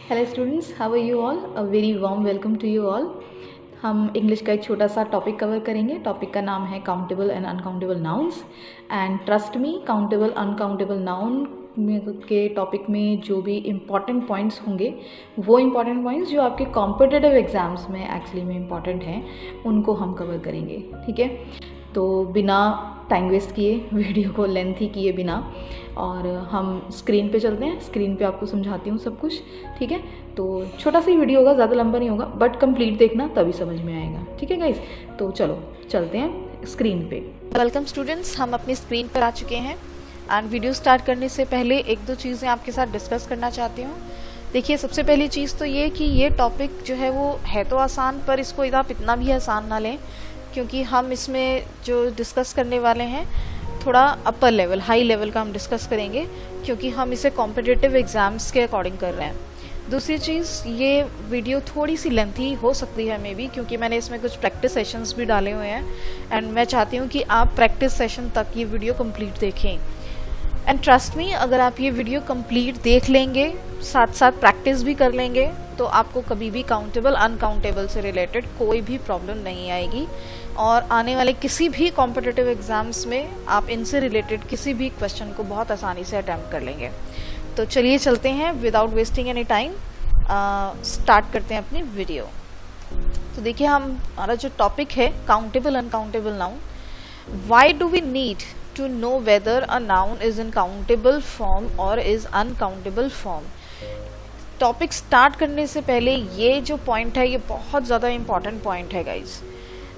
Hello students, how are you all? A very warm welcome to you all. हम English का एक छोटा सा टॉपिक कवर करेंगे। टॉपिक का नाम है countable and uncountable nouns. And trust me, countable uncountable noun के टॉपिक में जो भी इम्पॉर्टेंट पॉइंट्स होंगे, वो इम्पॉर्टेंट पॉइंट्स जो आपके कॉम्पिटिटिव एग्ज़ाम्स में एक्चुअली में इम्पॉर्टेंट हैं, उनको हम कवर करेंगे। ठीक है, तो बिना टाइम वेस्ट किए, वीडियो को लेंथी किए बिना, और हम स्क्रीन पे चलते हैं। स्क्रीन पे आपको समझाती हूँ सब कुछ। ठीक है, तो छोटा सा ही वीडियो होगा, ज़्यादा लंबा नहीं होगा, बट कंप्लीट देखना तभी समझ में आएगा। ठीक है गाइस, तो चलो चलते हैं स्क्रीन पे। वेलकम स्टूडेंट्स, हम अपनी स्क्रीन पर आ चुके हैं एंड वीडियो स्टार्ट करने से पहले एक दो चीज़ें आपके साथ डिस्कस करना चाहती हूँ। देखिए, सबसे पहली चीज़ तो ये कि ये टॉपिक जो है वो है तो आसान, पर इसको आप इतना भी आसान ना लें, क्योंकि हम इसमें जो डिस्कस करने वाले हैं थोड़ा अपर लेवल, हाई लेवल का हम डिस्कस करेंगे, क्योंकि हम इसे कॉम्पिटिटिव एग्ज़ाम्स के अकॉर्डिंग कर रहे हैं। दूसरी चीज़, ये वीडियो थोड़ी सी लेंथी हो सकती है मे बी, क्योंकि मैंने इसमें कुछ प्रैक्टिस सेशंस भी डाले हुए हैं एंड मैं चाहती हूँ कि आप प्रैक्टिस सेशन तक ये वीडियो कंप्लीट देखें। एंड ट्रस्ट मी, अगर आप ये वीडियो कंप्लीट देख लेंगे, साथ साथ प्रैक्टिस भी कर लेंगे, तो आपको कभी भी काउंटेबल अनकाउंटेबल से रिलेटेड कोई भी प्रॉब्लम नहीं आएगी, और आने वाले किसी भी कॉम्पिटिटिव एग्जाम्स में आप इनसे रिलेटेड किसी भी क्वेश्चन को बहुत आसानी से अटैम्प्ट कर लेंगे। तो चलिए चलते हैं, without wasting any time start करते हैं अपनी वीडियो। तो देखिए, हमारा जो टॉपिक है countable uncountable noun. Why do we need to know whether a noun is in countable form or is uncountable form। Topic start करने से पहले ये जो पॉइंट है, ये बहुत ज़्यादा इम्पॉर्टेंट पॉइंट है गाइज।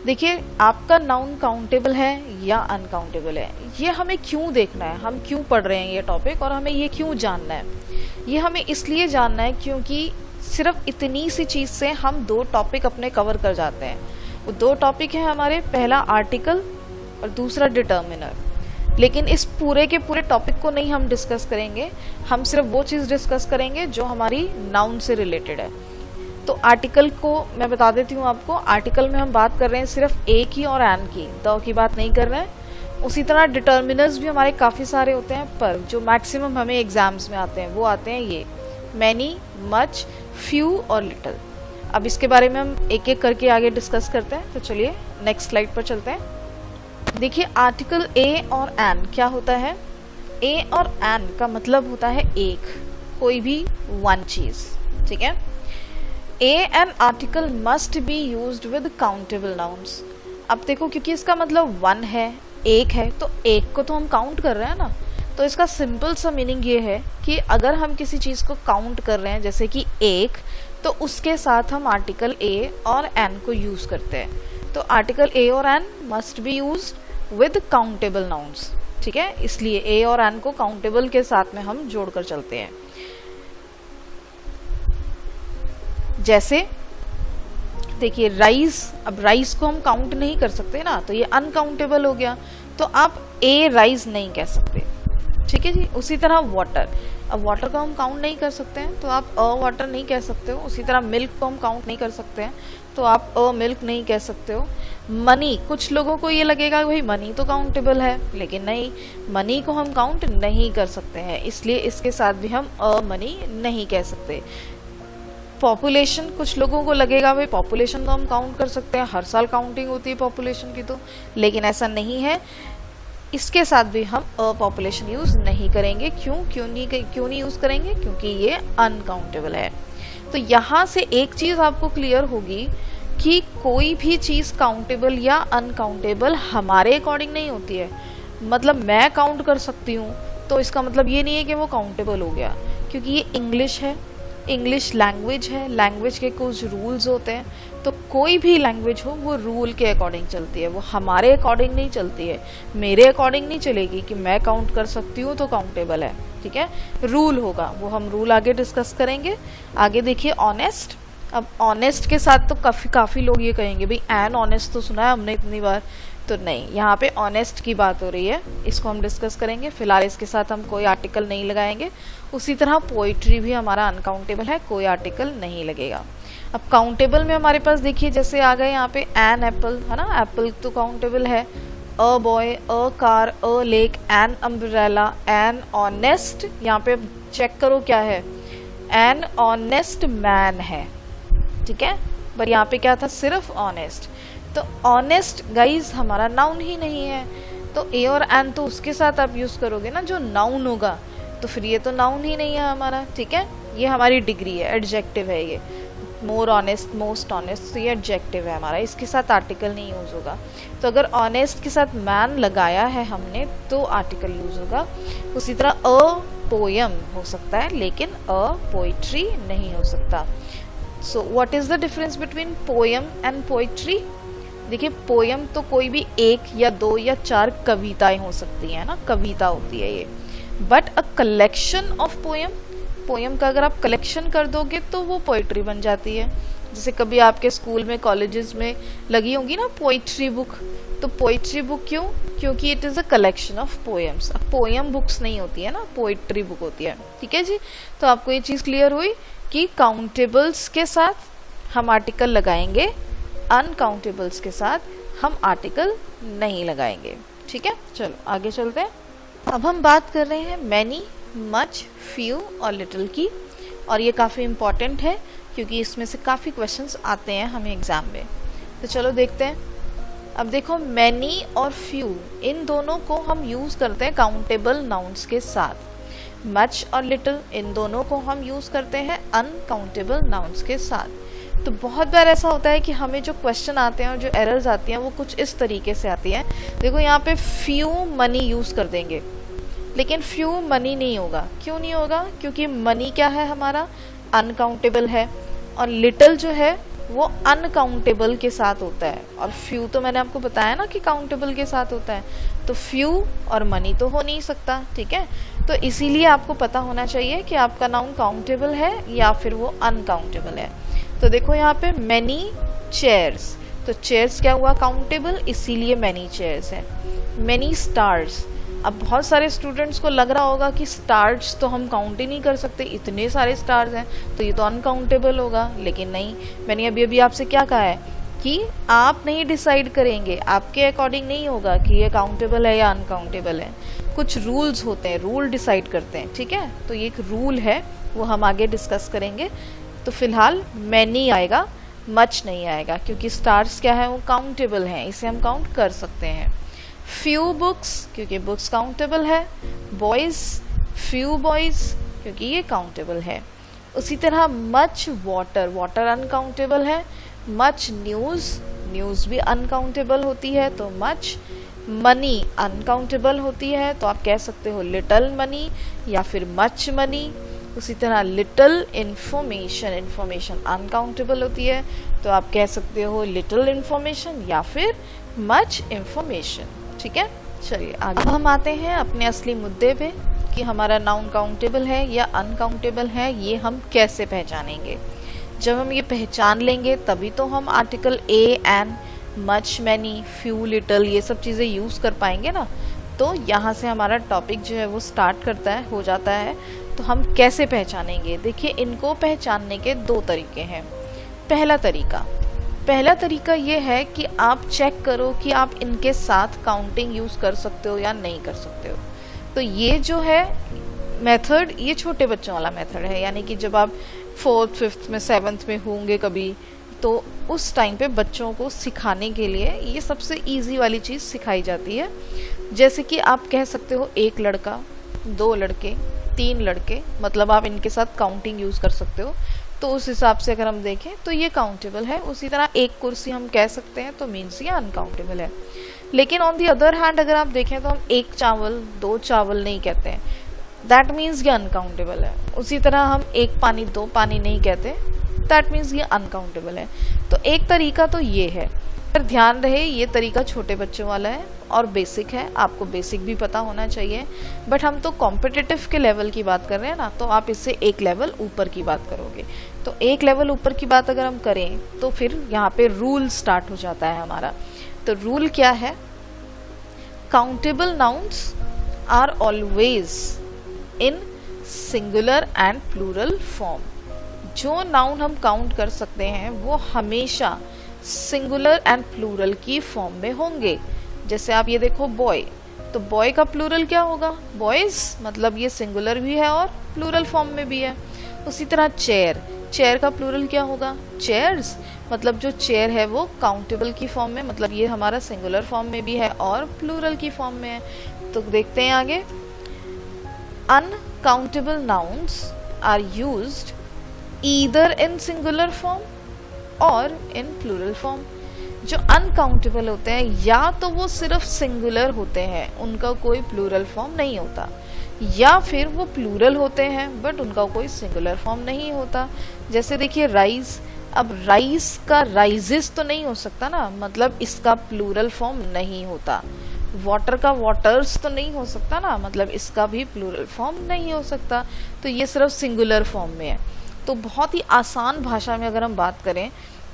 देखिए, आपका नाउन काउंटेबल है या अनकाउंटेबल है, ये हमें क्यों देखना है, हम क्यों पढ़ रहे हैं ये टॉपिक, और हमें ये क्यों जानना है। ये हमें इसलिए जानना है क्योंकि सिर्फ इतनी सी चीज़ से हम दो टॉपिक अपने कवर कर जाते हैं। वो दो टॉपिक हैं हमारे, पहला आर्टिकल और दूसरा डिटर्मिनर। लेकिन इस पूरे के पूरे टॉपिक को नहीं हम डिस्कस करेंगे, हम सिर्फ वो चीज़ डिस्कस करेंगे जो हमारी नाउन से रिलेटेड है। तो आर्टिकल को मैं बता देती हूँ आपको। आर्टिकल में हम बात कर रहे हैं सिर्फ ए की और एन की, द की बात नहीं कर रहे हैं। उसी तरह डिटर्मिनर्स भी हमारे काफ़ी सारे होते हैं, पर जो मैक्सिमम हमें एग्जाम्स में आते हैं वो आते हैं ये मैनी, मच, फ्यू और लिटिल। अब इसके बारे में हम एक एक करके आगे डिस्कस करते हैं। तो चलिए नेक्स्ट स्लाइड पर चलते हैं। देखिए, आर्टिकल ए और एन क्या होता है। ए और एन का मतलब होता है एक, कोई भी वन चीज। ठीक है, a an article must be used with countable nouns. अब देखो, क्योंकि इसका मतलब वन है, एक है, तो एक को तो हम काउंट कर रहे हैं ना। तो इसका सिंपल सा मीनिंग ये है कि अगर हम किसी चीज को काउंट कर रहे हैं, जैसे कि एक, तो उसके साथ हम आर्टिकल ए और एन को यूज करते हैं। तो आर्टिकल ए और an must be used with countable nouns. ठीक है, इसलिए ए और एन को काउंटेबल के साथ में हम जोड़कर चलते हैं। जैसे देखिए, राइस, अब राइस को हम काउंट नहीं कर सकते ना, तो ये अनकाउंटेबल हो गया, तो आप ए राइस नहीं कह सकते। ठीक है जी। उसी तरह वाटर, अब वाटर को हम काउंट नहीं कर सकते हैं, तो आप अ वाटर नहीं कह सकते हो। उसी तरह मिल्क को हम काउंट नहीं कर सकते हैं, तो आप अ मिल्क नहीं कह सकते हो। मनी, कुछ लोगों को ये लगेगा भाई मनी तो काउंटेबल है, लेकिन नहीं, मनी को हम काउंट नहीं कर सकते हैं, इसलिए इसके साथ भी हम अ मनी नहीं कह सकते। पॉपुलेशन, कुछ लोगों को लगेगा भाई पॉपुलेशन तो हम काउंट कर सकते हैं, हर साल काउंटिंग होती है पॉपुलेशन की, तो लेकिन ऐसा नहीं है, इसके साथ भी हम अ पॉपुलेशन यूज नहीं करेंगे। क्यों नहीं यूज करेंगे? क्योंकि ये अनकाउंटेबल है। तो यहाँ से एक चीज आपको क्लियर होगी कि कोई भी चीज काउंटेबल या अनकाउंटेबल हमारे अकॉर्डिंग नहीं होती है। मतलब मैं काउंट कर सकती हूँ, तो इसका मतलब ये नहीं है कि वो काउंटेबल हो गया, क्योंकि ये इंग्लिश है, इंग्लिश लैंग्वेज है, लैंग्वेज के कुछ रूल्स होते हैं। तो कोई भी लैंग्वेज हो, वो रूल के अकॉर्डिंग चलती है, वो हमारे अकॉर्डिंग नहीं चलती है। मेरे अकॉर्डिंग नहीं चलेगी कि मैं काउंट कर सकती हूँ तो काउंटेबल है। ठीक है, रूल होगा, वो हम रूल आगे डिस्कस करेंगे। आगे देखिए, ऑनेस्ट। अब ऑनेस्ट के साथ तो काफ़ी लोग ये कहेंगे भाई एन ऑनेस्ट तो सुना है हमने इतनी बार, तो नहीं, यहाँ पे ऑनेस्ट की बात हो रही है, इसको हम डिस्कस करेंगे। फिलहाल इसके साथ हम कोई आर्टिकल नहीं लगाएंगे। उसी तरह पोइट्री भी हमारा अनकाउंटेबल है, कोई आर्टिकल नहीं लगेगा। अब काउंटेबल में हमारे पास देखिए, जैसे आ गए यहाँ पे एन एप्पल, है ना, एप्पल तो काउंटेबल है। A boy, a car, a lake, an umbrella, an honest. यहाँ पे चेक करो क्या है, एन ऑनेस्ट मैन है, ठीक है, पर यहाँ पे क्या था, सिर्फ ऑनेस्ट। तो ऑनेस्ट गाइज हमारा नाउन ही नहीं है, तो ए और एन तो उसके साथ आप यूज करोगे ना जो नाउन होगा, तो फिर ये तो नाउन ही नहीं है हमारा, ठीक है। ये हमारी डिग्री है, एडजेक्टिव है ये, मोर ऑनेस्ट, मोस्ट ऑनेस्ट, तो ये एडजेक्टिव है हमारा, इसके साथ आर्टिकल नहीं यूज होगा। तो अगर ऑनेस्ट के साथ मैन लगाया है हमने तो आर्टिकल यूज होगा। उसी तरह अ पोयम हो सकता है लेकिन अ पोइट्री नहीं हो सकता। So what is the difference between poem and poetry? देखिए पोयम तो कोई भी एक या दो या चार कविताएं हो सकती हैं ना, कविता होती है ये, but a collection of poem, poem का अगर आप कलेक्शन कर दोगे तो वो पोइट्री बन जाती है। जैसे कभी आपके स्कूल में कॉलेजेस में लगी होंगी ना पोइट्री बुक, तो पोइट्री बुक क्यों? क्योंकि it is a collection of poems. अब पोएम बुक्स नहीं होती है ना, पोइट्री बुक होती है, ठीक है जी। तो आपको ये चीज़ क्लियर हुई कि काउंटेबल्स के साथ हम आर्टिकल लगाएंगे, अनकाउंटेबल्स के साथ हम आर्टिकल नहीं लगाएंगे, ठीक है। चलो आगे चलते हैं। अब हम बात कर रहे हैं मैनी, मच, फ्यू और लिटिल की, और ये काफ़ी इम्पॉर्टेंट है क्योंकि इसमें से काफ़ी क्वेश्चंस आते हैं हमें एग्जाम में। तो चलो देखते हैं। अब देखो मैनी और फ्यू इन दोनों को हम यूज़ करते हैं काउंटेबल नाउन्स के साथ। मच और लिटिल इन दोनों को हम यूज़ करते हैं अनकाउंटेबल नाउन्स के साथ। तो बहुत बार ऐसा होता है कि हमें जो क्वेश्चन आते हैं और जो एरर्स आती हैं वो कुछ इस तरीके से आती हैं। देखो यहाँ पे फ्यू मनी यूज़ कर देंगे लेकिन फ्यू मनी नहीं होगा। क्यों नहीं होगा? क्योंकि मनी क्या है हमारा, अनकाउंटेबल है, और लिटिल जो है वो अनकाउंटेबल के साथ होता है, और फ्यू तो मैंने आपको बताया ना कि काउंटेबल के साथ होता है। तो फ्यू और मनी तो हो नहीं सकता, ठीक है। तो इसीलिए आपको पता होना चाहिए कि आपका नाउन काउंटेबल है या फिर वो अनकाउंटेबल है। तो देखो यहाँ पे मैनी चेयर्स, तो चेयर्स क्या हुआ, काउंटेबल, इसीलिए मैनी चेयर्स है। मैनी स्टार्स, अब बहुत सारे स्टूडेंट्स को लग रहा होगा कि स्टार्स तो हम काउंट ही नहीं कर सकते, इतने सारे स्टार्स हैं तो ये तो अनकाउंटेबल होगा, लेकिन नहीं, मैंने अभी अभी आपसे क्या कहा है कि आप नहीं डिसाइड करेंगे, आपके अकॉर्डिंग नहीं होगा कि ये काउंटेबल है या अनकाउंटेबल है। कुछ रूल्स होते हैं, रूल डिसाइड करते हैं, ठीक है। तो ये एक रूल है, वो हम आगे डिस्कस करेंगे। तो फिलहाल मैनी आएगा, मच नहीं आएगा, क्योंकि स्टार्स क्या है, वो काउंटेबल हैं, इसे हम काउंट कर सकते हैं। फ्यू बुक्स, क्योंकि बुक्स काउंटेबल है। बॉयज, फ्यू बॉयज, क्योंकि ये काउंटेबल है। उसी तरह मच वाटर, वाटर अनकाउंटेबल है। मच न्यूज़, न्यूज़ भी अनकाउंटेबल होती है, तो मच। मनी अनकाउंटेबल होती है, तो आप कह सकते हो लिटल मनी या फिर मच मनी। उसी तरह लिटल इंफॉर्मेशन, इंफॉर्मेशन अनकाउंटेबल होती है, तो आप कह सकते हो लिटल इंफॉर्मेशन या फिर मच इंफॉर्मेशन, ठीक है। चलिए आगे अब हम आते हैं अपने असली मुद्दे पे कि हमारा नाउन काउंटेबल है या अनकाउंटेबल है, ये हम कैसे पहचानेंगे। जब हम ये पहचान लेंगे तभी तो हम article a, an, much, many, few, little ये सब चीज़ें यूज़ कर पाएंगे ना। तो यहाँ से हमारा टॉपिक जो है वो स्टार्ट करता है, हो जाता है। तो हम कैसे पहचानेंगे? देखिए इनको पहचानने के दो तरीके हैं। पहला तरीका ये है कि आप चेक करो कि आप इनके साथ काउंटिंग यूज़ कर सकते हो या नहीं कर सकते हो। तो ये जो है मेथड, ये छोटे बच्चों वाला मेथड है, यानी कि जब आप 4th, 5th में, 7th में होंगे कभी, तो उस टाइम पे बच्चों को सिखाने के लिए ये सबसे इजी वाली चीज़ सिखाई जाती है। जैसे कि आप कह सकते हो एक लड़का, 2 लड़के, 3 लड़के, मतलब आप इनके साथ काउंटिंग यूज़ कर सकते हो। तो उस हिसाब से अगर हम देखें तो ये काउंटेबल है। उसी तरह एक कुर्सी हम कह सकते हैं, तो मीन्स ये अनकाउंटेबल है। लेकिन ऑन दी अदर हैंड अगर आप देखें तो हम 1 चावल, 2 चावल नहीं कहते हैं, दैट मीन्स ये अनकाउंटेबल है। उसी तरह हम 1 पानी, 2 पानी नहीं कहते, दैट मीन्स ये अनकाउंटेबल है। तो एक तरीका तो ये है, पर ध्यान रहे ये तरीका छोटे बच्चों वाला है और बेसिक है, आपको बेसिक भी पता होना चाहिए। बट हम तो कॉम्पिटिटिव के लेवल की बात कर रहे हैं ना, तो आप इससे एक लेवल ऊपर की बात करोगे। तो एक लेवल ऊपर की बात अगर हम करें तो फिर यहाँ पे रूल स्टार्ट हो जाता है हमारा। तो रूल क्या है? Countable nouns are always in singular and plural form. जो नाउन हम काउंट कर सकते हैं वो हमेशा सिंगुलर एंड प्लूरल की फॉर्म में होंगे। जैसे आप ये देखो बॉय, तो बॉय का प्लूरल क्या होगा? बॉयज, मतलब ये सिंगुलर भी है और प्लूरल फॉर्म में भी है। उसी तरह चेयर, चेयर का प्लूरल क्या होगा? चेयर्स। मतलब जो चेयर है वो काउंटेबल की फॉर्म में, मतलब ये हमारा सिंगुलर फॉर्म में भी है और प्लूरल की फॉर्म में है। तो देखते हैं आगे। Uncountable nouns are used either in singular form और इन प्लूरल फॉर्म। जो अनकाउंटेबल होते हैं या तो वो सिर्फ सिंगुलर होते हैं, उनका कोई प्लूरल फॉर्म नहीं होता, या फिर वो प्लूरल होते हैं बट उनका कोई सिंगुलर फॉर्म नहीं होता। जैसे देखिए राइस, अब राइस का राइजेस तो नहीं हो सकता ना, मतलब इसका प्लूरल फॉर्म नहीं होता। वाटर का वाटर्स तो नहीं हो सकता ना, मतलब इसका भी प्लूरल फॉर्म नहीं हो सकता। तो ये सिर्फ सिंगुलर फॉर्म में है। तो बहुत ही आसान भाषा में अगर हम बात करें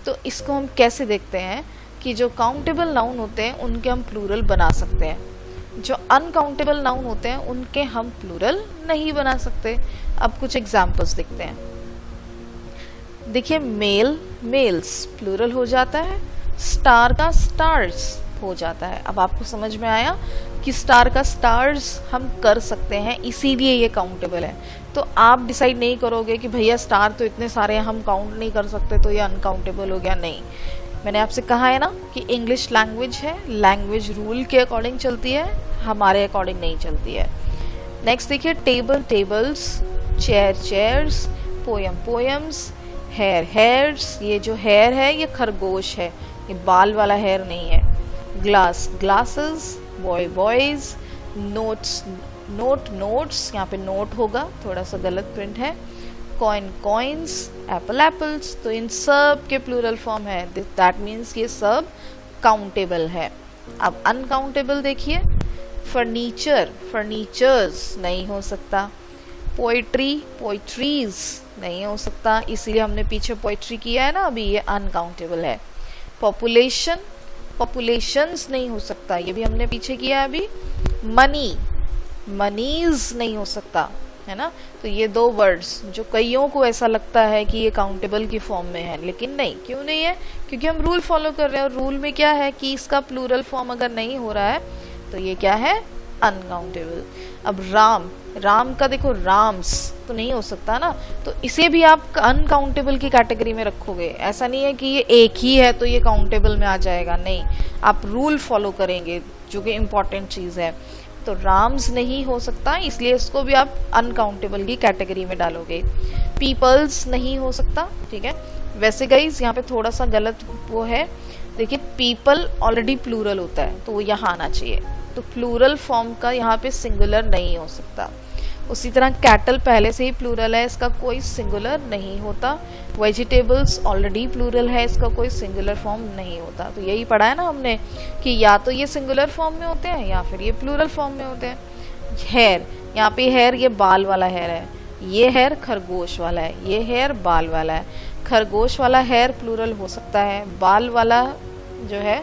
तो इसको हम कैसे देखते हैं कि जो काउंटेबल नाउन होते हैं उनके हम प्लूरल बना सकते हैं, जो अनकाउंटेबल नाउन होते हैं उनके हम प्लूरल नहीं बना सकते। अब कुछ एग्जांपल्स देखते हैं। देखिए मेल, मेल्स प्लूरल हो जाता है, स्टार का स्टार्स हो जाता है। अब आपको समझ में आया कि स्टार का स्टार्स हम कर सकते हैं, इसीलिए ये काउंटेबल है। तो आप डिसाइड नहीं करोगे कि भैया स्टार तो इतने सारे हैं हम काउंट नहीं कर सकते तो ये अनकाउंटेबल हो गया, नहीं। मैंने आपसे कहा है ना कि इंग्लिश लैंग्वेज है, लैंग्वेज रूल के अकॉर्डिंग चलती है, हमारे अकॉर्डिंग नहीं चलती है। नेक्स्ट देखिए table, tables, chair, chairs, poem, poems, hair, hairs. ये जो हेयर है ये खरगोश है, ये बाल वाला हेयर नहीं है। Glass, glasses, boy, boys, notes, note, notes, यहाँ पे नोट होगा, थोड़ा सा गलत प्रिंट है। Coin, coins, Apple, apples. तो इन सब के प्लूरल फॉर्म है, दैट मीन्स ये सब काउंटेबल है। अब अनकाउंटेबल देखिए, फर्नीचर, फर्नीचर्स नहीं हो सकता। पोइट्री, पोइट्रीज नहीं हो सकता, इसीलिए हमने पीछे पोइट्री किया है ना अभी, ये अनकाउंटेबल है। पॉपुलेशन, पॉपुलेशंस नहीं हो सकता, ये भी हमने पीछे किया है अभी। मनी, मनीज नहीं हो सकता, है ना। तो ये दो वर्ड्स जो कईयों को ऐसा लगता है कि ये काउंटेबल की फॉर्म में है, लेकिन नहीं। क्यों नहीं है? क्योंकि हम रूल फॉलो कर रहे हैं, और रूल में क्या है कि इसका प्लूरल फॉर्म अगर नहीं हो रहा है तो ये क्या है? अनकाउंटेबल। अब राम, राम का देखो राम्स तो नहीं हो सकता ना, तो इसे भी आप अनकाउंटेबल की कैटेगरी में रखोगे। ऐसा नहीं है कि ये एक ही है तो ये काउंटेबल में आ जाएगा, नहीं। आप रूल फॉलो करेंगे जो कि इम्पोर्टेंट चीज़ है। तो राम्स नहीं हो सकता, इसलिए इसको भी आप अनकाउंटेबल की कैटेगरी में डालोगे। पीपल्स नहीं हो सकता, ठीक है। वैसे गाइस यहाँ पे थोड़ा सा गलत वो है, देखिए पीपल ऑलरेडी प्लूरल होता है तो वो यहाँ आना चाहिए, तो प्लूरल फॉर्म का यहाँ पे सिंगुलर नहीं हो सकता। उसी तरह कैटल पहले से ही प्लूरल है, इसका कोई सिंगुलर नहीं होता। वेजिटेबल्स ऑलरेडी प्लूरल है, इसका कोई सिंगुलर फॉर्म नहीं होता। तो यही पढ़ा है ना हमने कि या तो ये सिंगुलर फॉर्म में होते हैं या फिर ये प्लूरल फॉर्म में होते हैं। हेयर, यहाँ पे हेयर ये बाल वाला हेयर है, ये हेयर खरगोश वाला है, ये हेयर बाल वाला है। खरगोश वाला हेयर प्लूरल हो सकता है, बाल वाला जो है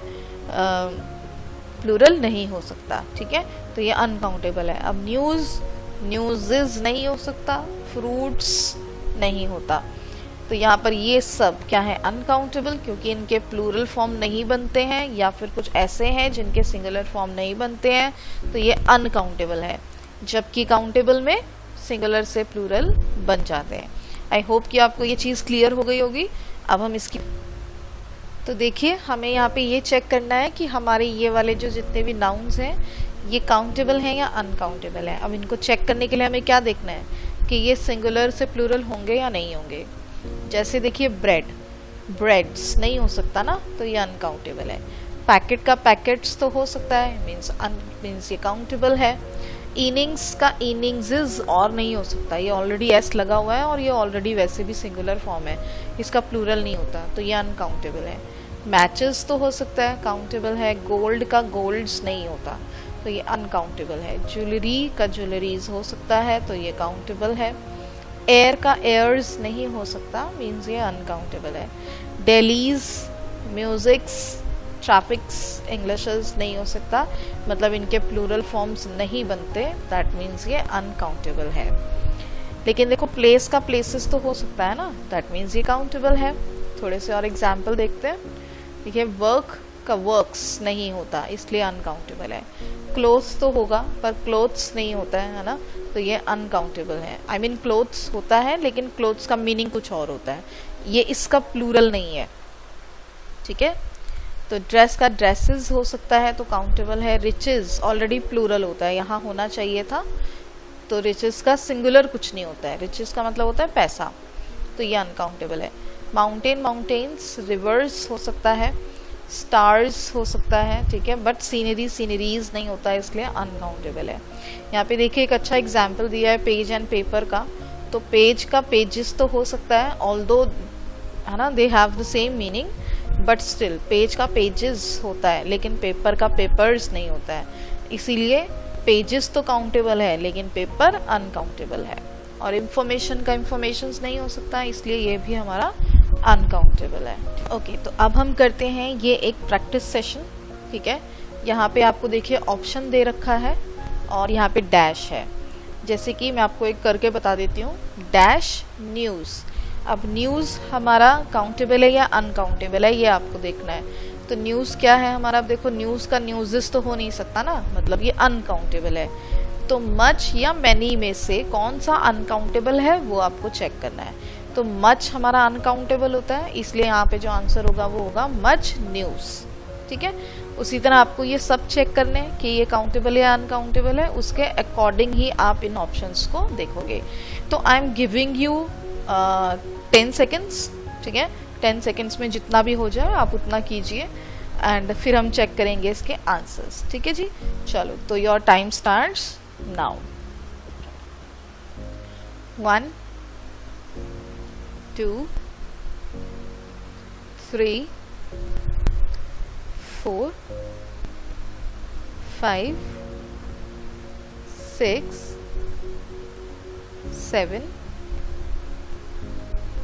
प्लूरल नहीं हो सकता, ठीक है। तो ये अनकाउंटेबल है। अब न्यूज़, न्यूज़ेस नहीं हो सकता, फ्रूट्स नहीं होता। तो यहाँ पर ये सब क्या है? अनकाउंटेबल, क्योंकि इनके प्लूरल फॉर्म नहीं बनते हैं या फिर कुछ ऐसे हैं जिनके सिंगुलर फॉर्म नहीं बनते हैं, तो ये अनकाउंटेबल है। जबकि काउंटेबल में सिंगुलर से प्लूरल बन जाते हैं। आई होप कि आपको ये चीज़ क्लियर हो गई होगी। अब हम इसकी तो देखिए हमें यहाँ पे ये चेक करना है कि हमारे ये वाले जो जितने भी नाउन्स हैं ये काउंटेबल हैं या अनकाउंटेबल हैं। अब इनको चेक करने के लिए हमें क्या देखना है कि ये सिंगुलर से प्लूरल होंगे या नहीं होंगे। जैसे देखिए ब्रेड, ब्रेड्स नहीं हो सकता ना, तो ये अनकाउंटेबल है। पैकेट का पैकेट्स तो हो सकता है, मीन्स ये काउंटेबल है। इनिंग्स का इनिंग्स और नहीं हो सकता, ये ऑलरेडी एस लगा हुआ है और ये ऑलरेडी वैसे भी सिंगुलर फॉर्म है, इसका प्लूरल नहीं होता, तो ये अनकाउंटेबल है। मैचेस तो हो सकता है, काउंटेबल है। गोल्ड का गोल्ड्स नहीं होता, तो ये अनकाउंटेबल है। ज्वेलरी का ज्वेलरीज हो सकता है, तो ये काउंटेबल है। एयर का एयर्स नहीं हो सकता, मीन्स ये अनकाउंटेबल है। डेलीज, म्यूजिक्स, ट्रैफिक्स, इंग्लिशेस नहीं हो सकता, मतलब इनके प्लूरल फॉर्म्स नहीं बनते, दैट मीन्स ये अनकाउंटेबल है। लेकिन देखो प्लेस का प्लेसेस तो हो सकता है ना, दैट मीन्स ये काउंटेबल है। थोड़े से और एग्जाम्पल देखते हैं। देखिए वर्क, का वर्क्स नहीं होता, इसलिए अनकाउंटेबल है। क्लोथ्स तो होगा पर क्लोथ्स नहीं होता है ना, तो ये अनकाउंटेबल है। आई मीन क्लोथ्स होता है लेकिन क्लोथ्स का मीनिंग कुछ और होता है, ये इसका प्लूरल नहीं है, ठीक है। तो ड्रेस का ड्रेसेस हो सकता है तो काउंटेबल है। रिचेस ऑलरेडी प्लूरल होता है, यहाँ होना चाहिए था, तो रिचेस का सिंगुलर कुछ नहीं होता है, रिचेस का मतलब होता है पैसा, तो ये अनकाउंटेबल है। माउंटेन माउंटेन्स, रिवर्स हो सकता है, स्टार्स हो सकता है, ठीक है, बट सीनरी सीनरीज नहीं होता है, इसलिए अनकाउंटेबल है। यहाँ पे देखिए एक अच्छा एग्जाम्पल दिया है पेज एंड पेपर का, तो पेज का पेजेस तो हो सकता है, ऑल्दो है ना they have the same meaning, but still page का पेजेस होता है लेकिन पेपर का पेपर्स नहीं होता है, इसीलिए पेजेस तो काउंटेबल है लेकिन पेपर अनकाउंटेबल है। और इंफॉर्मेशन का इंफॉर्मेशंस नहीं हो सकता, इसलिए ये भी हमारा अनकाउंटेबल है। ओके, तो अब हम करते हैं ये एक प्रैक्टिस सेशन, ठीक है। यहाँ पे आपको देखिए ऑप्शन दे रखा है और यहाँ पे डैश है, जैसे कि मैं आपको एक करके बता देती हूँ। डैश न्यूज़, अब न्यूज़ हमारा काउंटेबल है या अनकाउंटेबल है, ये आपको देखना है। तो न्यूज़ क्या है हमारा, अब देखो न्यूज़ का न्यूज़ेस तो हो नहीं सकता ना, मतलब ये अनकाउंटेबल है। तो मच या मैनी में से कौन सा अनकाउंटेबल है वो आपको चेक करना है। तो मच हमारा अनकाउंटेबल होता है, इसलिए यहाँ पे जो आंसर होगा वो होगा मच न्यूज़, ठीक है। उसी तरह आपको ये सब चेक करने हैं कि ये काउंटेबल है या अनकाउंटेबल है, उसके अकॉर्डिंग ही आप इन ऑप्शंस को देखोगे। तो I am giving you 10 seconds, ठीक है। 10 सेकेंड्स में जितना भी हो जाए आप उतना कीजिए एंड फिर हम चेक करेंगे इसके आंसर्स, ठीक है जी। चलो, तो your time starts now. 1 2 3 4 5 6 7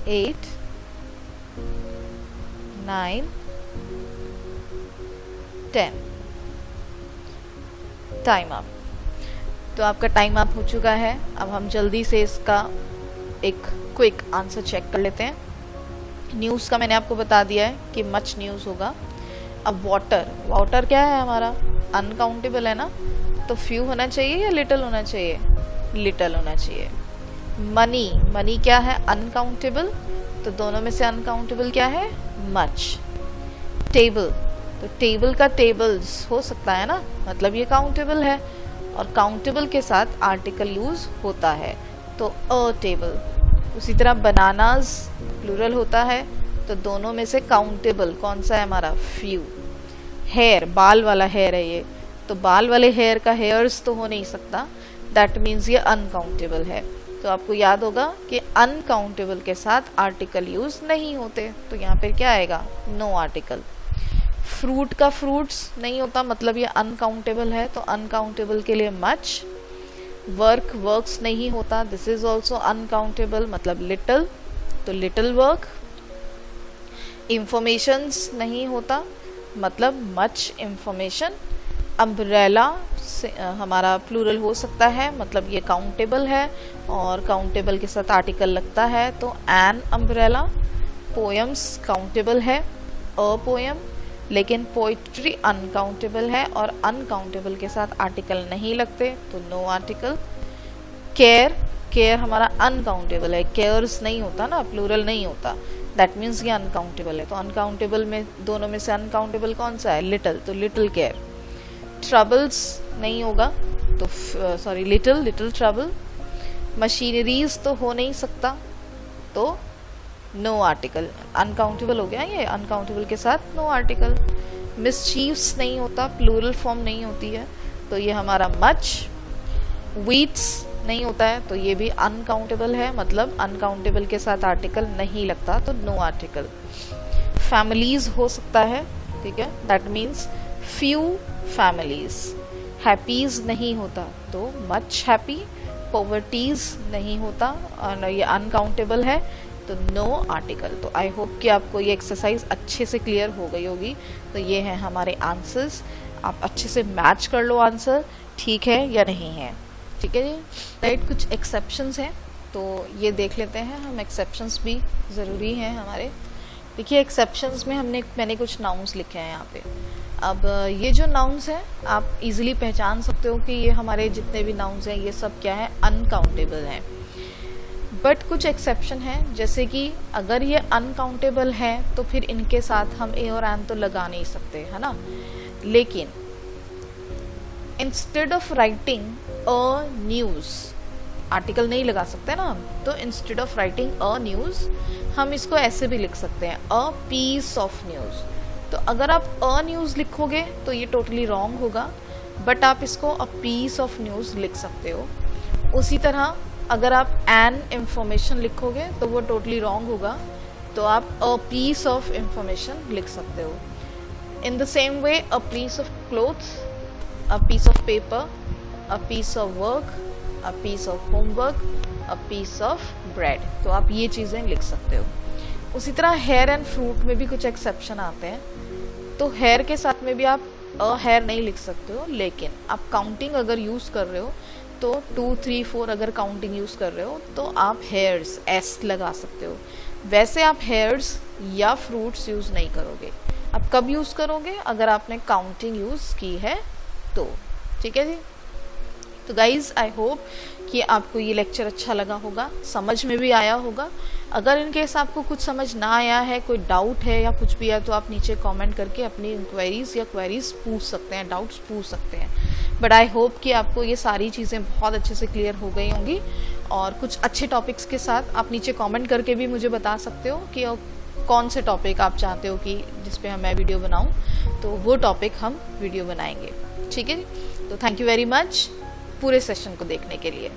8 9 10। Time up. तो आपका टाइम अप हो चुका है। अब हम जल्दी से इसका एक क्विक आंसर चेक कर लेते हैं। न्यूज़ का मैंने आपको बता दिया है कि मच न्यूज़ होगा। अब वाटर, वाटर क्या है हमारा, अनकाउंटेबल है ना, तो फ्यू होना चाहिए या लिटिल होना चाहिए, लिटिल होना चाहिए। मनी, मनी क्या है, अनकाउंटेबल, तो दोनों में से अनकाउंटेबल क्या है, मच। टेबल, तो टेबल का टेबल्स हो सकता है ना, मतलब ये काउंटेबल है, और काउंटेबल के साथ आर्टिकल यूज होता है, तो अ टेबल। उसी तरह बनानास प्लूरल होता है, तो दोनों में से काउंटेबल कौन सा है हमारा, फ्यू। हेयर, बाल वाला हेयर है ये, तो बाल वाले हेयर का हेयर्स तो हो नहीं सकता, दैट मीन्स ये अनकाउंटेबल है। तो आपको याद होगा कि अनकाउंटेबल के साथ आर्टिकल यूज नहीं होते, तो यहाँ पे क्या आएगा, नो आर्टिकल। फ्रूट का फ्रूट्स नहीं होता, मतलब ये अनकाउंटेबल है, तो अनकाउंटेबल के लिए मच। वर्क, वर्क्स नहीं होता, दिस इज ऑल्सो अनकाउंटेबल, मतलब लिटिल, तो लिटिल वर्क। इंफॉर्मेशंस नहीं होता, मतलब मच इंफॉर्मेशन। अम्ब्रेला से हमारा प्लूरल हो सकता है, मतलब ये काउंटेबल है और काउंटेबल के साथ आर्टिकल लगता है, तो एन अम्ब्रेला। पोएम्स काउंटेबल है, अ पोएम, लेकिन पोइट्री अनकाउंटेबल है और अनकाउंटेबल के साथ आर्टिकल नहीं लगते, तो नो आर्टिकल। केयर, केयर हमारा अनकाउंटेबल है, केयर्स नहीं होता ना, प्लूरल नहीं होता, दैट मीन्स ये अनकाउंटेबल है, तो अनकाउंटेबल में दोनों में से अनकाउंटेबल कौन सा है, लिटिल, तो लिटिल केयर। ट्रबल्स नहीं होगा, तो sorry little, little trouble. Machineries तो हो नहीं सकता, तो नो आर्टिकल, अनकाउंटेबल हो गया ये, अनकाउंटेबल के साथ नो आर्टिकल। मिसचीव्स नहीं होता, प्लूरल फॉर्म नहीं होती है, तो ये हमारा मच। वीट्स नहीं होता है, तो ये भी अनकाउंटेबल है, मतलब अनकाउंटेबल के साथ आर्टिकल नहीं लगता, तो नो आर्टिकल। फैमिलीज हो सकता है, ठीक है, दैट मीन्स फ्यू फैमिलीज। हैप्पीज नहीं होता, तो मच हैप्पी। पॉवर्टीज नहीं होता और ये अनकाउंटेबल है, तो नो आर्टिकल। तो आई होप कि आपको ये एक्सरसाइज अच्छे से क्लियर हो गई होगी। तो ये हैं हमारे आंसर्स, आप अच्छे से मैच कर लो आंसर, ठीक है या नहीं है, ठीक है जी। राइट, कुछ एक्सेप्शंस हैं, तो ये देख लेते हैं हम, एक्सेप्शंस भी ज़रूरी हैं हमारे। देखिए एक्सेप्शंस में मैंने कुछ नाउन्स लिखे हैं यहाँ पे। अब ये जो नाउन्स हैं आप इजीली पहचान सकते हो कि ये हमारे जितने भी नाउन्स हैं ये सब क्या है, अनकाउंटेबल हैं। बट कुछ एक्सेप्शन है, जैसे कि अगर ये अनकाउंटेबल है तो फिर इनके साथ हम ए और एन तो लगा नहीं सकते, है ना। लेकिन instead of writing a news, article नहीं लगा सकते ना हम, तो instead of writing a news हम इसको ऐसे भी लिख सकते हैं, अ पीस ऑफ न्यूज़। तो अगर आप अ न्यूज़ लिखोगे तो ये टोटली रॉन्ग होगा, बट आप इसको अ पीस ऑफ न्यूज़ लिख सकते हो। उसी तरह अगर आप एन इंफॉर्मेशन लिखोगे तो वो टोटली रॉन्ग होगा, तो आप अ पीस ऑफ इंफॉर्मेशन लिख सकते हो। In the same way a piece of clothes, a piece of paper, a piece of work, a piece of homework, a piece of bread, तो आप ये चीज़ें लिख सकते हो। उसी तरह हेयर एंड फ्रूट में भी कुछ एक्सेप्शन आते हैं, तो हेयर के साथ में भी आप अ हेयर नहीं लिख सकते हो, लेकिन आप काउंटिंग अगर यूज़ कर रहे हो तो 2, 3, 4 अगर काउंटिंग यूज़ कर रहे हो तो आप हेयर्स एस लगा सकते हो। वैसे आप हेयर्स या फ्रूट्स यूज़ नहीं करोगे। आप कब यूज़ करोगे, अगर आपने काउंटिंग यूज़ की है तो। ठीक है जी। तो गाइज़ आई होप कि आपको ये लेक्चर अच्छा लगा होगा, समझ में भी आया होगा। अगर इन केस आपको कुछ समझ ना आया है, कोई डाउट है या कुछ भी है, तो आप नीचे कमेंट करके अपनी इंक्वायरीज या क्वेरीज पूछ सकते हैं, डाउट्स पूछ सकते हैं। बट आई होप कि आपको ये सारी चीज़ें बहुत अच्छे से क्लियर हो गई होंगी, और कुछ अच्छे टॉपिक्स के साथ आप नीचे कमेंट करके भी मुझे बता सकते हो कि कौन से टॉपिक आप चाहते हो कि जिस पे मैं वीडियो बनाऊँ, तो वो टॉपिक हम वीडियो बनाएंगे। ठीक है जी। तो थैंक यू वेरी मच पूरे सेशन को देखने के लिए।